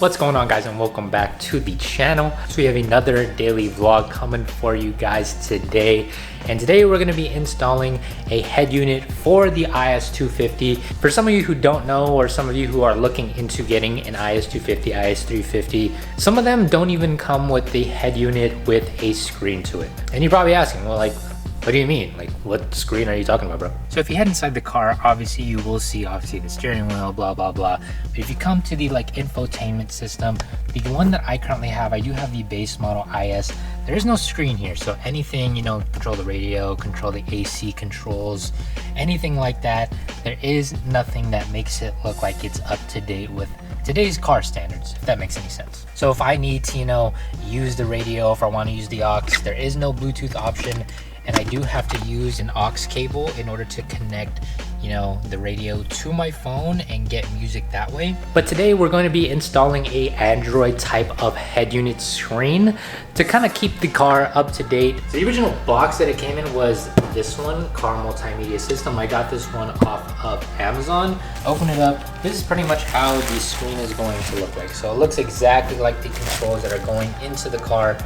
What's going on, guys, and welcome back to the channel. So we have another daily vlog coming for you guys today, and today we're going to be installing a head unit for the IS250. For some of you who don't know, or some of you who are looking into getting an IS250, IS350, some of them don't even come with the head unit with a screen to it. And you're probably asking, well, like, what do you mean? Like, what screen are you talking about, bro? So if you head inside the car, obviously you will see the steering wheel, blah, blah, blah. But if you come to the infotainment system, the one that I currently have, I do have the base model IS. There is no screen here. So anything, control the radio, control the AC controls, anything like that, there is nothing that makes it look like it's up to date with today's car standards, if that makes any sense. So if I need to, use the radio, if I want to use the aux, there is no Bluetooth option. And I do have to use an aux cable in order to connect, the radio to my phone and get music that way. But today we're going to be installing a Android type of head unit screen to kind of keep the car up to date. So the original box that it came in was this one, Car Multimedia System. I got this one off of Amazon. Open it up. This is pretty much how the screen is going to look like. So it looks exactly like the controls that are going into the car.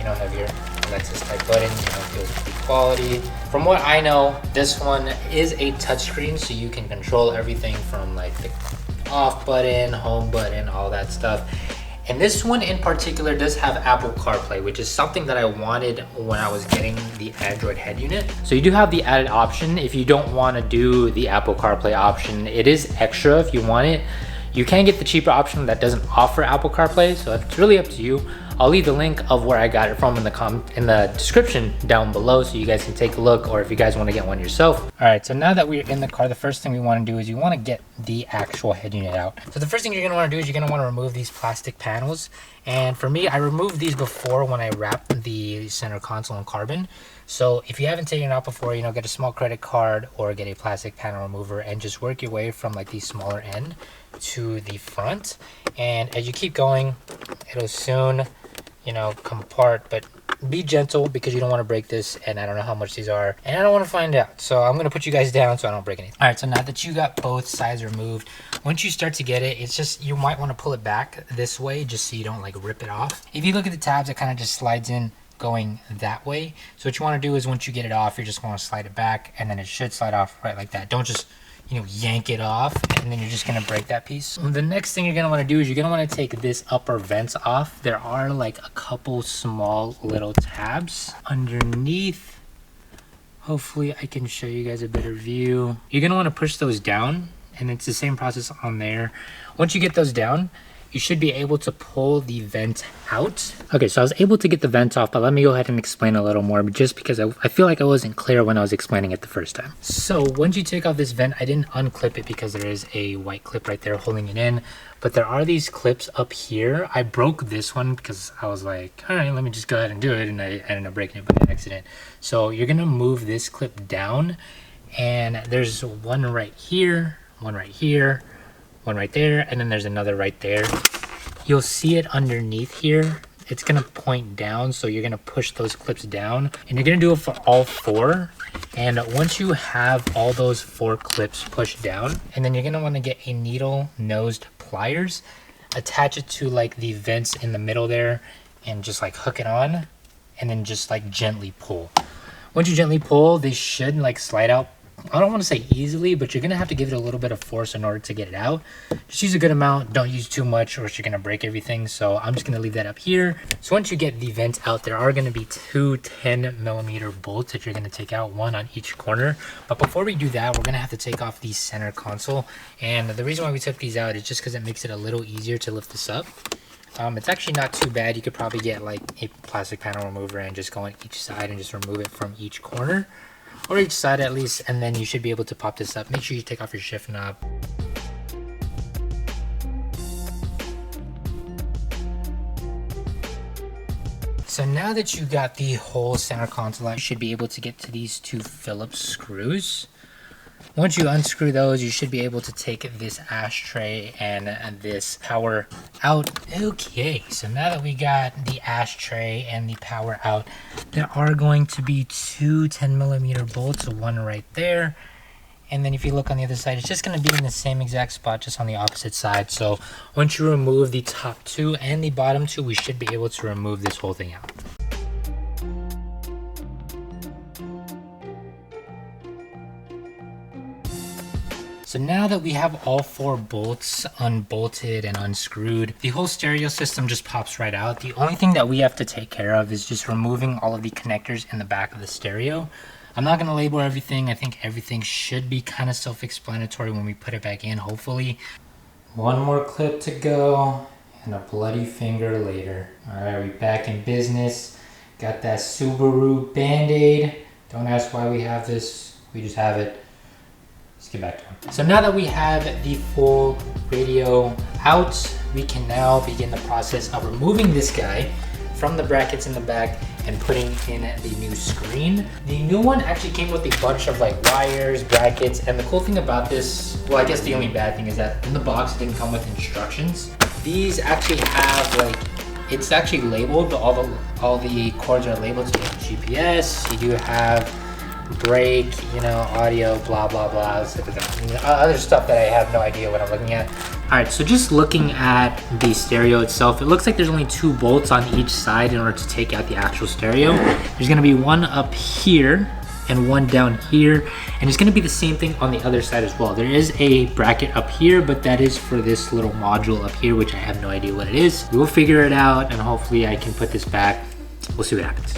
Have your Lexus type button, feels pretty quality. From what I know, this one is a touchscreen, so you can control everything from the off button, home button, all that stuff. And this one in particular does have Apple CarPlay, which is something that I wanted when I was getting the Android head unit. So you do have the added option. If you don't want to do the Apple CarPlay option, it is extra if you want it. You can get the cheaper option that doesn't offer Apple CarPlay, so it's really up to you. I'll leave the link of where I got it from in the description down below, so you guys can take a look, or if you guys want to get one yourself. All right, so now that we're in the car, the first thing we want to do is you want to get the actual head unit out. So the first thing you're going to want to do is you're going to want to remove these plastic panels. And for me, I removed these before when I wrapped the center console in carbon. So if you haven't taken it out before, get a small credit card or get a plastic panel remover and just work your way from the smaller end to the front. And as you keep going, it'll soon come apart, but be gentle because you don't want to break this, and I don't know how much these are, and I don't want to find out. So I'm going to put you guys down so I don't break anything. All right, so now that you got both sides removed, once you start to get it, it's just, you might want to pull it back this way just so you don't rip it off. If you look at the tabs, it kind of just slides in going that way. So what you want to do is once you get it off, you just want to slide it back, and then it should slide off right like that. Don't just yank it off, and then you're just gonna break that piece. The next thing you're gonna want to do is you're gonna want to take this upper vents off. There are a couple small little tabs underneath. Hopefully I can show you guys a better view. You're gonna want to push those down, and it's the same process on there. Once you get those down, you should be able to pull the vent out. Okay, so I was able to get the vent off, but let me go ahead and explain a little more, just because I feel like I wasn't clear when I was explaining it the first time. So once you take off this vent, I didn't unclip it because there is a white clip right there holding it in, but there are these clips up here. I broke this one because I was like, all right, let me just go ahead and do it, and I ended up breaking it by accident. So you're gonna move this clip down, and there's one right here, one right here, one right there, and then there's another right there. You'll see it underneath here. It's gonna point down, so you're gonna push those clips down, and you're gonna do it for all four. And once you have all those four clips pushed down, and then you're gonna want to get a needle nosed pliers, attach it to the vents in the middle there, and just hook it on, and then just gently pull. Once you gently pull, they should slide out. I don't want to say easily, but you're going to have to give it a little bit of force in order to get it out. Just use a good amount. Don't use too much, or else you're going to break everything. So I'm just going to leave that up here. So once you get the vent out, there are going to be two 10mm bolts that you're going to take out, one on each corner. But before we do that, we're going to have to take off the center console. And the reason why we took these out is just because it makes it a little easier to lift this up. It's actually not too bad. You could probably get a plastic panel remover and just go on each side and just remove it from each corner, or each side at least, and then you should be able to pop this up. Make sure you take off your shift knob. So now that you got the whole center console out, you should be able to get to these two Phillips screws. Once you unscrew those, you should be able to take this ashtray and this power out. Okay, so now that we got the ashtray and the power out, there are going to be two 10mm bolts, one right there And then if you look on the other side, it's just gonna be in the same exact spot, just on the opposite side. So once you remove the top two and the bottom two, we should be able to remove this whole thing out. So now that we have all four bolts unbolted and unscrewed, the whole stereo system just pops right out. The only thing that we have to take care of is just removing all of the connectors in the back of the stereo. I'm not gonna label everything. I think everything should be kind of self-explanatory when we put it back in, hopefully. One more clip to go and a bloody finger later. All right, we back in business. Got that Subaru Band-Aid. Don't ask why we have this, we just have it. Let's get back to it. So now that we have the full radio out, we can now begin the process of removing this guy from the brackets in the back and putting in the new screen. The new one actually came with a bunch of like wires, brackets, and the cool thing about this, well, I guess the only bad thing is that in the box it didn't come with instructions. These actually have like, it's actually labeled, all the cords are labeled, so you have GPS, you do have brake, you know, audio, blah blah blah, other stuff that I have no idea what I'm looking at. All right, so just looking at the stereo itself, it looks like there's only 2 bolts on each side in order to take out the actual stereo. There's gonna be one up here and one down here, and it's gonna be the same thing on the other side as well. There is a bracket up here, but that is for this little module up here, which I have no idea what it is. We'll figure it out, and hopefully I can put this back. We'll see what happens.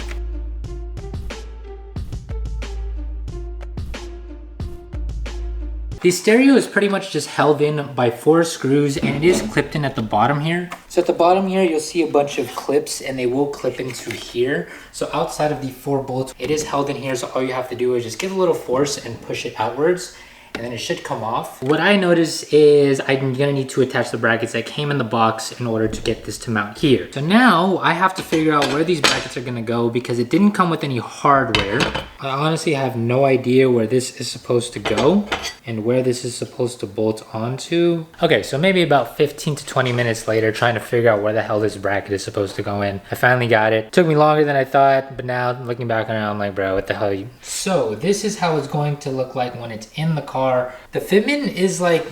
The stereo is pretty much just held in by 4 screws, and it is clipped in at the bottom here. So at the bottom here, you'll see a bunch of clips, and they will clip into here. So outside of the 4 bolts, it is held in here. So all you have to do is just give a little force and push it outwards, and then it should come off. What I noticed is I'm gonna need to attach the brackets that came in the box in order to get this to mount here. So now I have to figure out where these brackets are gonna go because it didn't come with any hardware. I honestly have no idea where this is supposed to go and where this is supposed to bolt onto. Okay, so maybe about 15 to 20 minutes later, trying to figure out where the hell this bracket is supposed to go in. I finally got it. Took me longer than I thought, but now looking back on it, I'm like, bro, what the hell are you? So this is how it's going to look like when it's in the car. The fitment is like,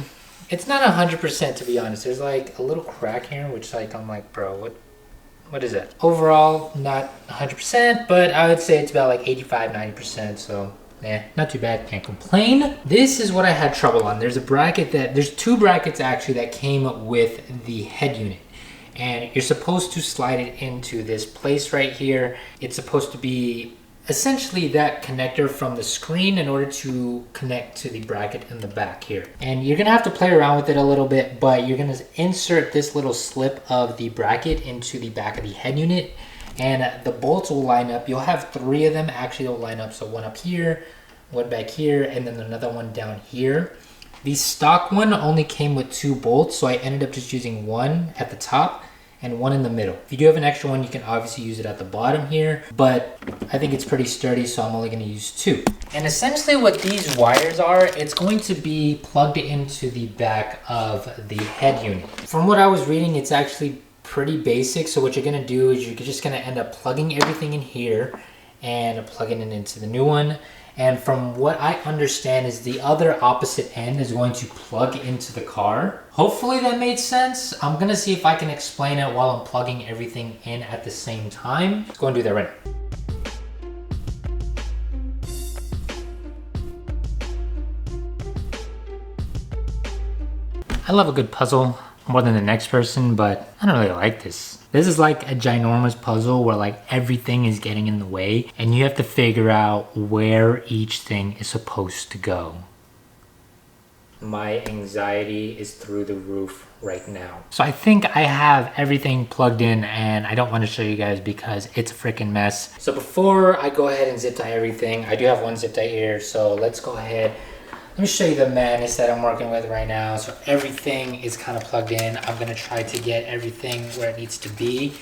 it's not 100% to be honest. There's like a little crack here, which like, I'm like, bro, what is that? Overall, not 100%, but I would say it's about like 85, 90%, so not too bad, can't complain. This is what I had trouble on. There's 2 brackets actually that came with the head unit. And you're supposed to slide it into this place right here. It's supposed to be essentially that connector from the screen in order to connect to the bracket in the back here. And you're gonna have to play around with it a little bit, but you're gonna insert this little slip of the bracket into the back of the head unit, and the bolts will line up. You'll have 3 of them actually will line up. So one up here, one back here, and then another one down here. The stock one only came with 2 bolts, so I ended up just using one at the top and one in the middle. If you do have an extra one, you can obviously use it at the bottom here, but I think it's pretty sturdy, so I'm only gonna use 2. And essentially what these wires are, it's going to be plugged into the back of the head unit. From what I was reading, it's actually pretty basic. So what you're gonna do is you're just gonna end up plugging everything in here and plugging it into the new one. And from what I understand is the other opposite end is going to plug into the car. Hopefully that made sense. I'm gonna see if I can explain it while I'm plugging everything in at the same time. Let's go and do that right now. I love a good puzzle more than the next person, but I don't really like this. This is like a ginormous puzzle where like everything is getting in the way and you have to figure out where each thing is supposed to go. My anxiety is through the roof right now. So I think I have everything plugged in and I don't want to show you guys because it's a freaking mess. So before I go ahead and zip tie everything, I do have one zip tie here. So let's go ahead. Let me show you the madness that I'm working with right now. So everything is kind of plugged in. I'm gonna try to get everything where it needs to be.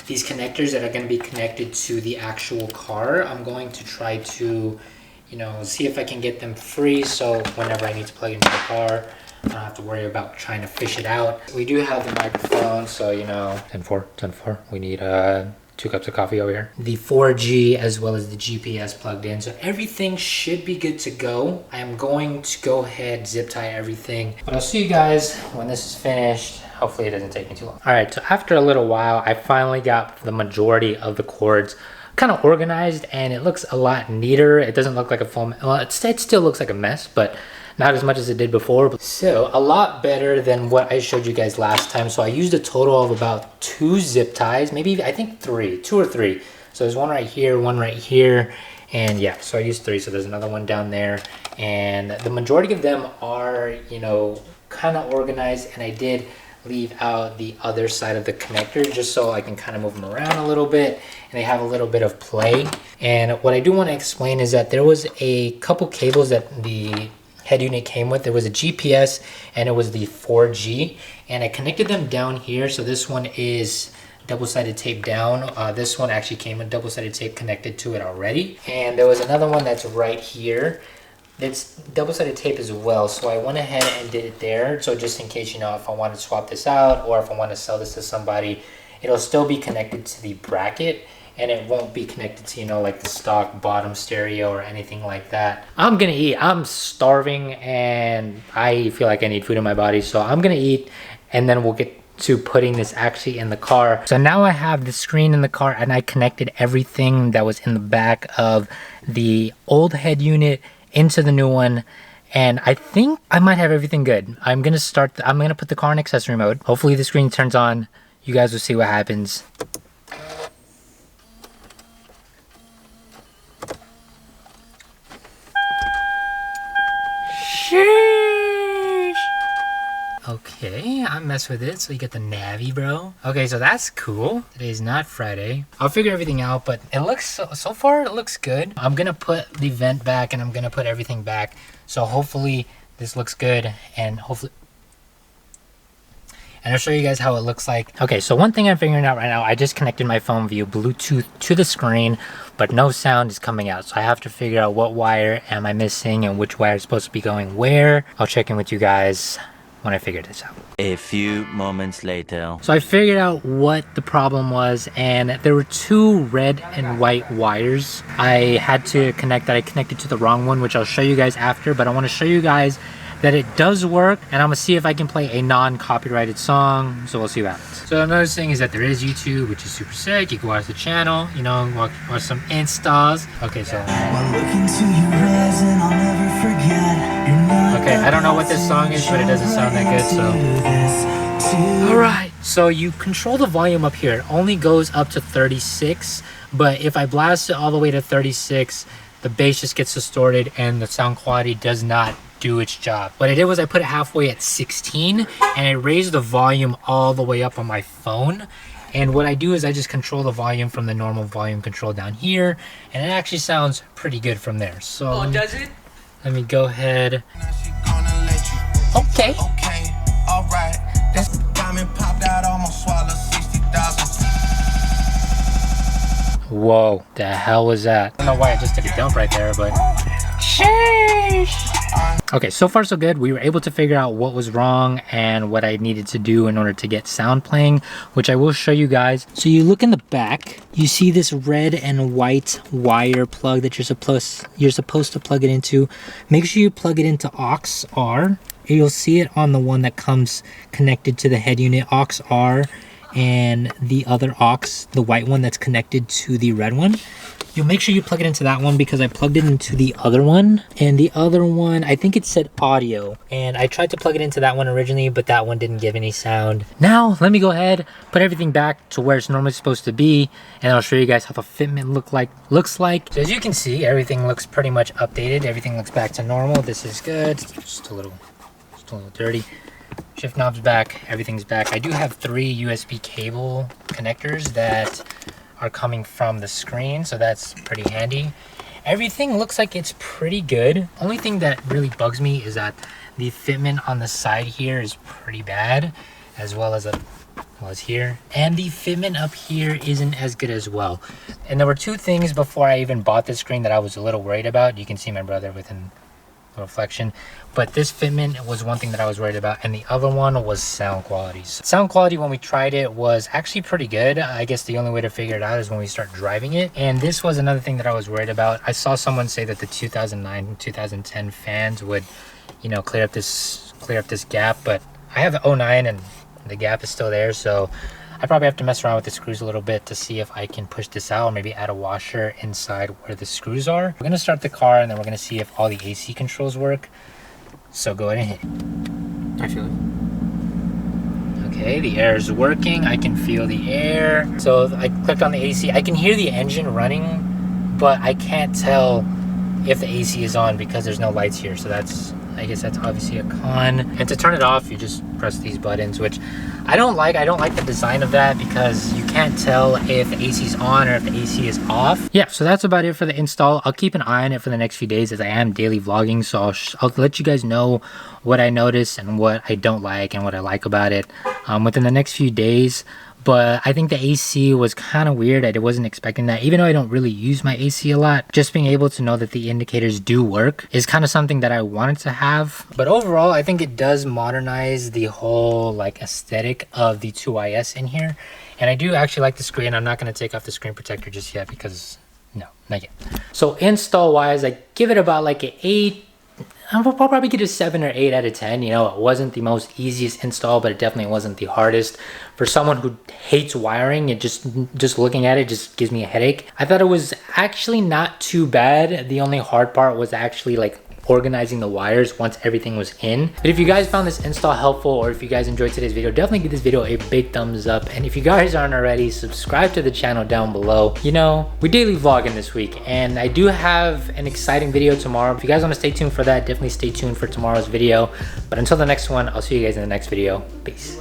These connectors that are gonna be connected to the actual car, I'm going to try to, you know, see if I can get them free. So whenever I need to plug into the car, I don't have to worry about trying to fish it out. We do have the microphone, so you know, 10-4, we need 2 cups of coffee over here. The 4G as well as the GPS plugged in. So everything should be good to go. I am going to go ahead, zip tie everything. But I'll see you guys when this is finished. Hopefully it doesn't take me too long. All right, so after a little while, I finally got the majority of the cords kind of organized, and it looks a lot neater. It doesn't look like a full, well, it still looks like a mess, but not as much as it did before. So a lot better than what I showed you guys last time. So I used a total of about 2 zip ties, maybe I think 2 or 3. So there's one right here, and yeah, so I used 3. So there's another one down there, and the majority of them are, you know, kind of organized, and I did leave out the other side of the connector just so I can kind of move them around a little bit and they have a little bit of play. And what I do want to explain is that there was a couple cables that the head unit came with. There was a GPS and it was the 4G, and I connected them down here. So this one is double-sided tape down. This one actually came with double-sided tape connected to it already, and there was another one that's right here. It's double-sided tape as well, so I went ahead and did it there. So just in case, you know, if I want to swap this out or if I want to sell this to somebody, it'll still be connected to the bracket and it won't be connected to, you know, like the stock bottom stereo or anything like that. I'm gonna eat. I'm starving and I feel like I need food in my body, so I'm gonna eat and then we'll get to putting this actually in the car. So now I have the screen in the car and I connected everything that was in the back of the old head unit into the new one, and I think I might have everything good. I'm gonna put the car in accessory mode. Hopefully the screen turns on. You guys will see what happens. Sheesh. Okay, I mess with it. So you get the navy, bro. Okay, so that's cool. Today's not Friday. I'll figure everything out, but it looks, so far it looks good. I'm gonna put the vent back and I'm gonna put everything back. So hopefully this looks good, and I'll show you guys how it looks like. Okay, so one thing I'm figuring out right now, I just connected my phone via Bluetooth to the screen, but no sound is coming out. So I have to figure out what wire am I missing and which wire is supposed to be going where. I'll check in with you guys when I figure this out. A few moments later. So I figured out what the problem was, and there were 2 red and white wires I had to connect that I connected to the wrong one, which I'll show you guys after, but I want to show you guys that it does work, and I'm gonna see if I can play a non-copyrighted song, so we'll see what happens. So another thing is that there is YouTube, which is super sick. You can watch the channel, you know, watch some installs. Okay, so okay, I don't know what this song is, but it doesn't sound that good, so all right, so you control the volume up here. It only goes up to 36, but if I blast it all the way to 36, the bass just gets distorted and the sound quality does not do its job. What I did was I put it halfway at 16 and I raised the volume all the way up on my phone. And what I do is I just control the volume from the normal volume control down here, and it actually sounds pretty good from there. So does it? Let me go ahead. Okay. All right. This diamond popped out, almost swallowed 60,000. Whoa, the hell was that? I don't know why I just took a dump right there, but sheesh. Okay, so far so good. We were able to figure out what was wrong and what I needed to do in order to get sound playing, which I will show you guys. So you look in the back, you see this red and white wire plug that you're supposed to plug it into. Make sure you plug it into aux R. You'll see it on the one that comes connected to the head unit, aux R, and the other aux, the white one that's connected to the red one. You'll make sure you plug it into that one because I plugged it into the other one, and the other one, I think it said audio, and I tried to plug it into that one originally, but that one didn't give any sound. Now let me go ahead, put everything back to where it's normally supposed to be, and I'll show you guys how the fitment looks like. So as you can see, everything looks pretty much updated. Everything looks back to normal. This is good. It's just a little dirty. Shift knob's back, everything's back. I do have 3 USB cable connectors that are coming from the screen, so that's pretty handy. Everything looks like it's pretty good. Only thing that really bugs me is that the fitment on the side here is pretty bad, as well as here, and the fitment up here isn't as good as well. And there were 2 things before I even bought this screen that I was a little worried about. You can see my brother within reflection. But this fitment was one thing that I was worried about, and the other one was sound quality. Sound quality when we tried it was actually pretty good. I guess the only way to figure it out is when we start driving it. And this was another thing that I was worried about. I saw someone say that the 2009 and 2010 fans would, you know, clear up this gap, but I have the 09 and the gap is still there, so I probably have to mess around with the screws a little bit to see if I can push this out, or maybe add a washer inside where the screws are. We're gonna start the car and then we're gonna see if all the AC controls work. So go ahead and hit it. I feel it. Okay, the air is working. I can feel the air. So I clicked on the AC. I can hear the engine running, but I can't tell if the AC is on because there's no lights here. So that's, I guess that's obviously a con. And to turn it off, you just press these buttons, which I don't like. I don't like the design of that because you can't tell if the AC is on or if the AC is off. Yeah, so that's about it for the install. I'll keep an eye on it for the next few days as I am daily vlogging. So I'll let you guys know what I notice and what I don't like and what I like about it within the next few days. But I think the AC was kind of weird. I wasn't expecting that. Even though I don't really use my AC a lot, just being able to know that the indicators do work is kind of something that I wanted to have. But overall, I think it does modernize the whole like aesthetic of the 2IS in here. And I do actually like the screen. I'm not going to take off the screen protector just yet because no, not yet. So install wise, I give it about like an 8. I'll probably get a 7 or 8 out of 10. You know, it wasn't the most easiest install, but it definitely wasn't the hardest. For someone who hates wiring, it just looking at it just gives me a headache. I thought it was actually not too bad. The only hard part was actually like organizing the wires once everything was in. But if you guys found this install helpful, or if you guys enjoyed today's video, definitely give this video a big thumbs up. And if you guys aren't already, subscribe to the channel down below. You know, we're daily vlogging this week, and I do have an exciting video tomorrow. If you guys want to stay tuned for that, definitely stay tuned for tomorrow's video. But until the next one, I'll see you guys in the next video. Peace.